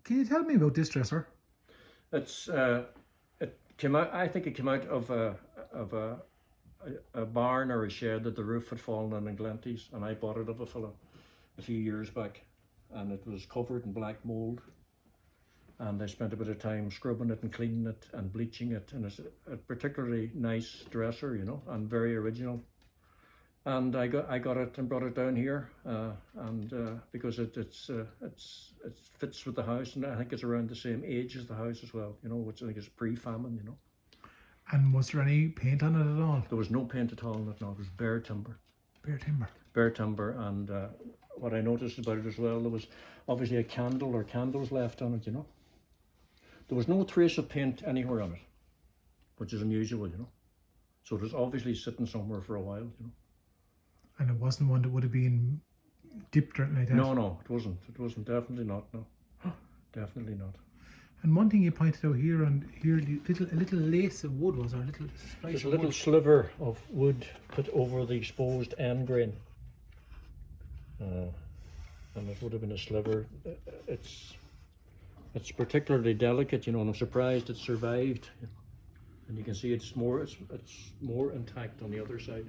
Can you tell me about this dresser? It's it came out. I think it came out of a barn or a shed that the roof had fallen on in Glenties, and I bought it of a fella a few years back, and it was covered in black mould. And I spent a bit of time scrubbing it and cleaning it and bleaching it, and it's a particularly nice dresser, you know, and very original. And I got it and brought it down here, because it fits with the house, and I think it's around the same age as the house as well, you know, which I think is pre-famine, you know. And was there any paint on it at all? There was no paint at all on it. No, it was bare timber. Bare timber. Bare timber, and what I noticed about it as well, there was obviously a candle or candles left on it, you know. There was no trace of paint anywhere on it, which is unusual, you know. So it was obviously sitting somewhere for a while, you know. And it wasn't one that would have been dipped or anything like that? No, it wasn't. It wasn't, definitely not, no. Definitely not. And one thing you pointed out here, and here a little lace of wood, was there? There's a little sliver of wood put over the exposed end grain. And it would have been a sliver. It's particularly delicate, you know, and I'm surprised it survived. And you can see it's more intact on the other side.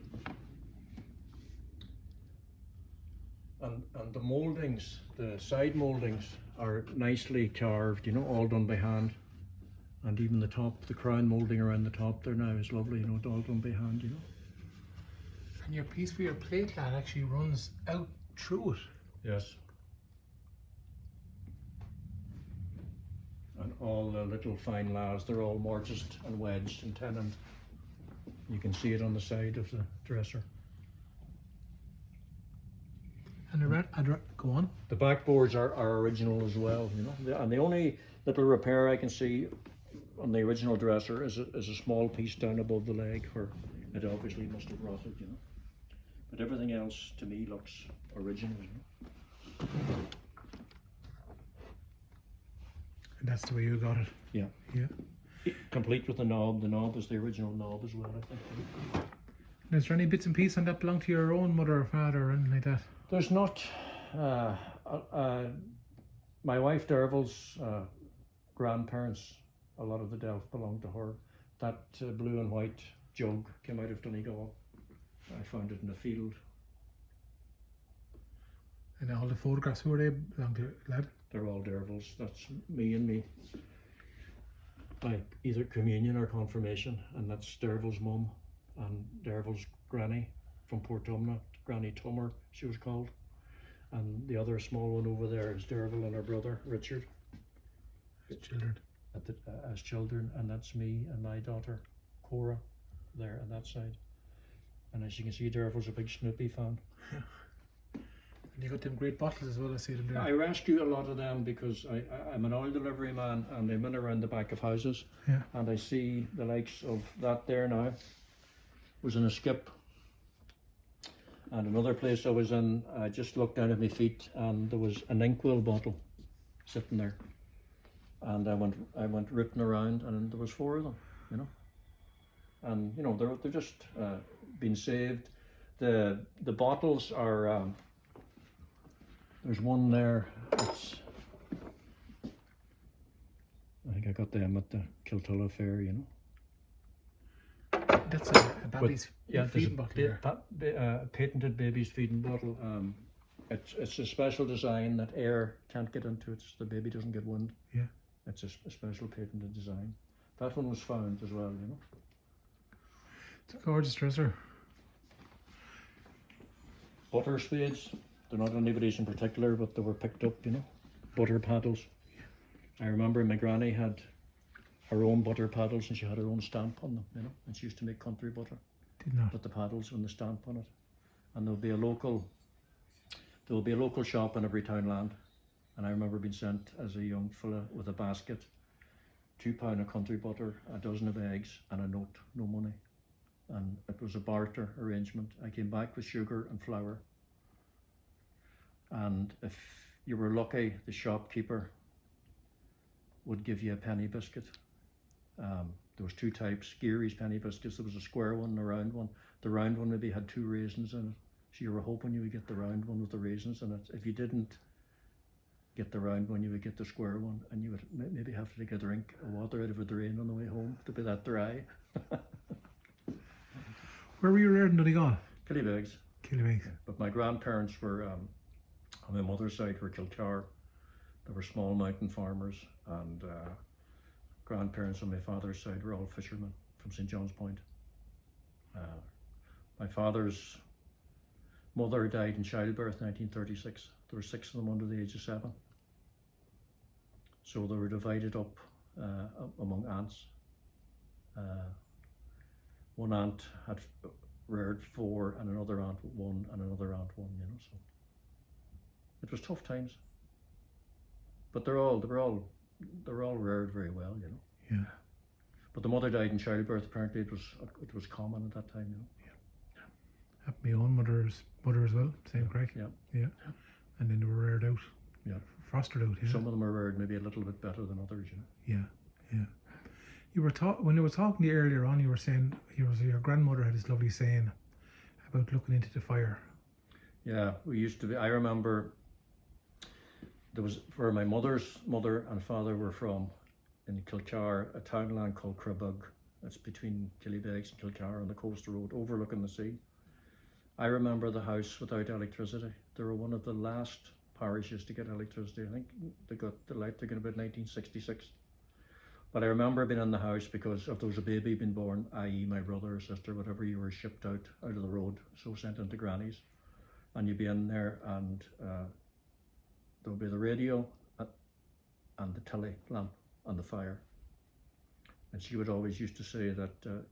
And the mouldings, the side mouldings, are nicely carved, you know, all done by hand. And even the top, the crown moulding around the top there now is lovely, you know, all done by hand, you know. And your piece for your plate lad actually runs out through it. Yes. And all the little fine laths, they're all mortised and wedged and tenoned. You can see it on the side of the dresser. And go on. The backboards are original as well, you know. And the only little repair I can see on the original dresser is a small piece down above the leg where it obviously must have rotted, you know. But everything else to me looks original, you know. And that's the way you got it? Yeah. Yeah. Complete with the knob. The knob is the original knob as well, I think. And is there any bits and pieces on that belong to your own mother or father or anything like that? There's not. My wife Derval's grandparents, a lot of the delf belonged to her. That blue and white jug came out of Donegal. I found it in a field. And all the photographs, who are they belong to, lad? They're all Derval's. That's me. Like either communion or confirmation, and that's Derval's mum and Derval's granny from Portumna, Granny Tummer, she was called. And the other small one over there is Derval and her brother Richard. Children. As children, and that's me and my daughter Cora there on that side. And as you can see, Derval's a big Snoopy fan. And you got them great bottles as well, I see them there. I rescue a lot of them because I'm an oil delivery man, and I'm in around the back of houses. Yeah. And I see the likes of that there now. Was in a skip. And another place I was in, I just looked down at my feet and there was an inkwell bottle sitting there. And I went rooting around, and there was 4 of them, you know. And you know, they're just been saved. The bottles are there's one there. I think I got them at the Kiltulla Fair, you know. That's a baby's feeding bottle there. Patented baby's feeding bottle. It's a special design that air can't get into it, so the baby doesn't get wind. Yeah. It's a special patented design. That one was found as well, you know. It's a gorgeous dresser. Butter spades. They're not anybody's in particular, but they were picked up, you know. Butter paddles. I remember my granny had her own butter paddles, and she had her own stamp on them, you know, and she used to make country butter. Did not. Put the paddles and the stamp on it. And there will be a local shop in every townland. And I remember being sent as a young fella with a basket, £2 of country butter, a dozen of eggs, and a note, no money. And it was a barter arrangement. I came back with sugar and flour. And if you were lucky, the shopkeeper would give you a penny biscuit. There was 2 types, Geary's penny biscuits. There was a square one and a round one. The round one maybe had 2 raisins in it. So you were hoping you would get the round one with the raisins in it. If you didn't, get the round one, you would get the square one, and you would maybe have to take a drink of water out of a drain on the way home to be that dry. Where were you reared in Donegal? Killybegs. Killybegs. But my grandparents were, on my mother's side, were Kilcar. They were small mountain farmers, and grandparents on my father's side were all fishermen from St. John's Point. My father's mother died in childbirth, 1936. There were 6 of them under the age of 7. So they were divided up among aunts. One aunt had reared 4, and another aunt 1, and another aunt 1. You know, so it was tough times. But they were all reared very well. You know. Yeah. But the mother died in childbirth. Apparently, it was common at that time. You know. My own mother as well, same crack. Yeah. And then they were reared out. Yeah. Fostered out, yeah. Some of them are reared maybe a little bit better than others, you know. Yeah. You were when I was talking to you earlier on, you were saying your grandmother had this lovely saying about looking into the fire. Yeah, we used to be. I remember there was, where my mother's mother and father were from, in Kilcar, a townland called Craughwell. That's between Killybegs and Kilcar on the coastal road, overlooking the sea. I remember the house without electricity. They were one of the last parishes to get electricity. I think they got the electric in about 1966. But I remember being in the house because if there was a baby being born, i.e. my brother or sister, whatever, you were shipped out of the road, so sent into granny's. And you'd be in there, and there would be the radio and the telly lamp and the fire. And she would always used to say that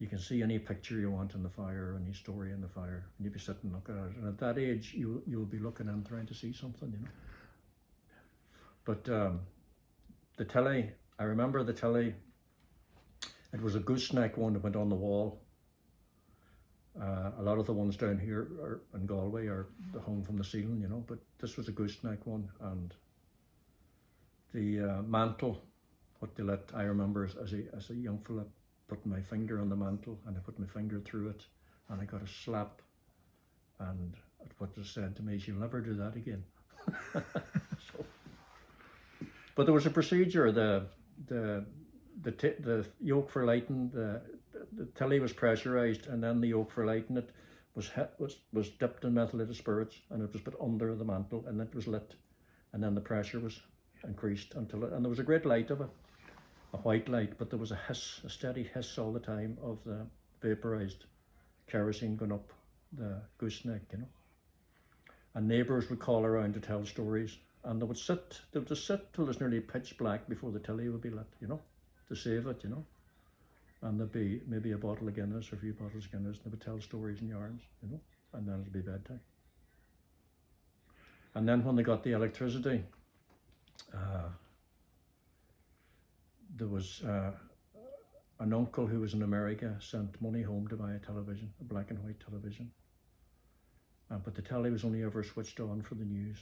you can see any picture you want in the fire, any story in the fire, and you'd be sitting looking at it. And at that age, you will be looking in trying to see something, you know. But the telly, I remember the telly, it was a gooseneck one that went on the wall. A lot of the ones down here in Galway are hung from the ceiling, you know, but this was a gooseneck one. And the mantle, what they let, I remember as a young fella, putting my finger on the mantle, and I put my finger through it, and I got a slap, and what was said to me is, "You'll never do that again." So, but there was a procedure. The yoke for lighting the telly was pressurized, and then the yoke for lighting it was dipped in methylated spirits, and it was put under the mantle, and it was lit, and then the pressure was increased until and there was a great light of it. A white light, but there was a hiss, a steady hiss all the time of the vaporized kerosene going up the gooseneck, you know. And neighbours would call around to tell stories, and they would sit till it was nearly pitch black before the telly would be lit, you know, to save it, you know. And there'd be maybe a bottle of Guinness or a few bottles of Guinness, and they would tell stories and yarns, you know, and then it'd be bedtime. And then when they got the electricity, there was an uncle who was in America sent money home to buy a television, a black and white television. But the telly was only ever switched on for the news,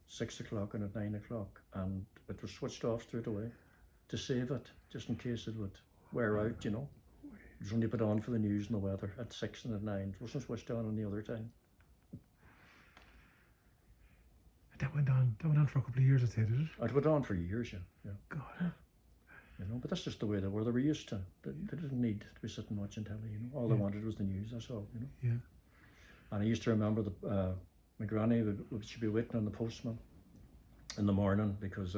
6 o'clock and at 9 o'clock, and it was switched off straight away to save it, just in case it would wear out, you know. It was only put on for the news and the weather at 6 and at 9. It wasn't switched on any other time. That went on for a couple of years, I'd say, did it? It went on for years, yeah. God. You know, but that's just the way they were. They were used to. They didn't need to be sitting watching telly. You know, all they wanted was the news. That's all. You know. Yeah. And I used to remember my granny she'd be waiting on the postman in the morning because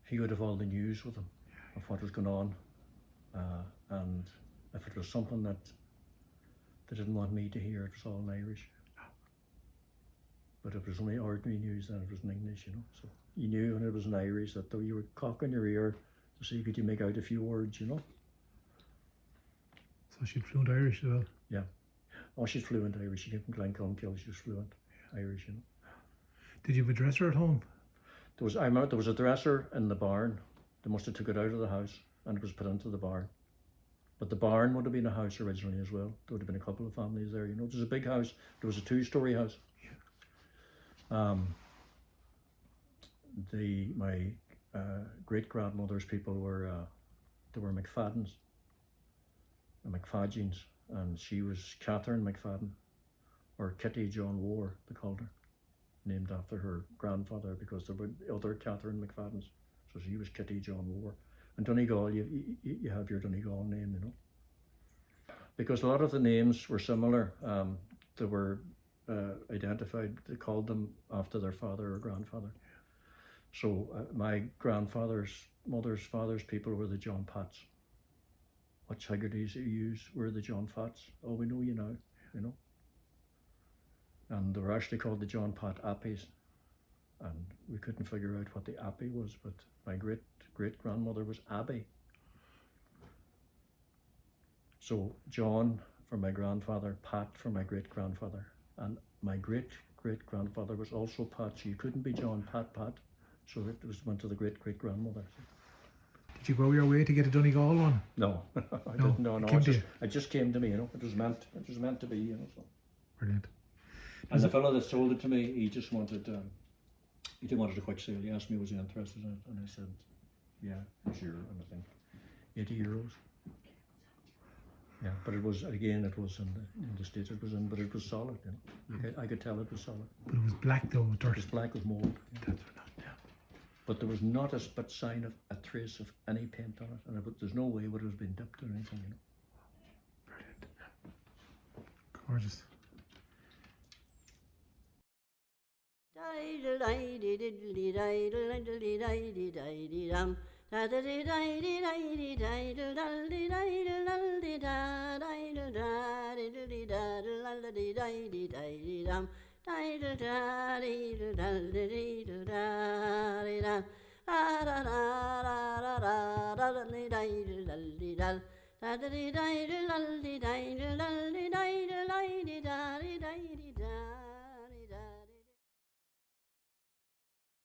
he would have all the news with him of what was going on, and if it was something that they didn't want me to hear, it was all in Irish. But if it was only ordinary news, then it was in English, you know. So you knew when it was in Irish that though you were cocking your ear to see could you make out a few words, you know. So she'd fluent Irish as well? Yeah. Oh, she's fluent Irish. She came from Glenties. She was fluent Irish, you know. Did you have a dresser at home? I remember there was a dresser in the barn. They must have took it out of the house and it was put into the barn. But the barn would have been a house originally as well. There would have been a couple of families there, you know. It was a big house. There was a 2-story house. My great grandmother's people were they were McFaddens, the McFadgeons, and she was Catherine McFadden, or Kitty John War, they called her. named after her grandfather, because there were other Catherine McFaddens. So she was Kitty John Moore. And Donegal, you have your Donegal name, you know. Because a lot of the names were similar. They were identified, they called them after their father or grandfather. So my grandfather's mother's father's people were the John Pats. What Haggertys you use were the John Fats. Oh, we know you now, you know. And they were actually called the John Pat Appies. And we couldn't figure out what the Appy was, but my great-great-grandmother was Abby. So John for my grandfather, Pat for my great-grandfather. And my great-great-grandfather was also Pat, so you couldn't be John Pat. So it went to the great-great-grandmother. Did you go your way to get a Donegal one? No, I didn't. No, it just came to me. You know, it was meant to be. You know. So. Brilliant. And the fellow that sold it to me, he just wanted. He didn't want it a quick sale. He asked me was he interested in it, and I said, yeah, sure. And I think €80. Yeah, but it was again. It was in the States. It was in, but it was solid. You know, I could tell it was solid. But it was black though, dirt. It was black with mould. That's what. But there was not a spit sign of a trace of any paint on it, and there's no way it would have been dipped or anything, you know. Brilliant. Gorgeous.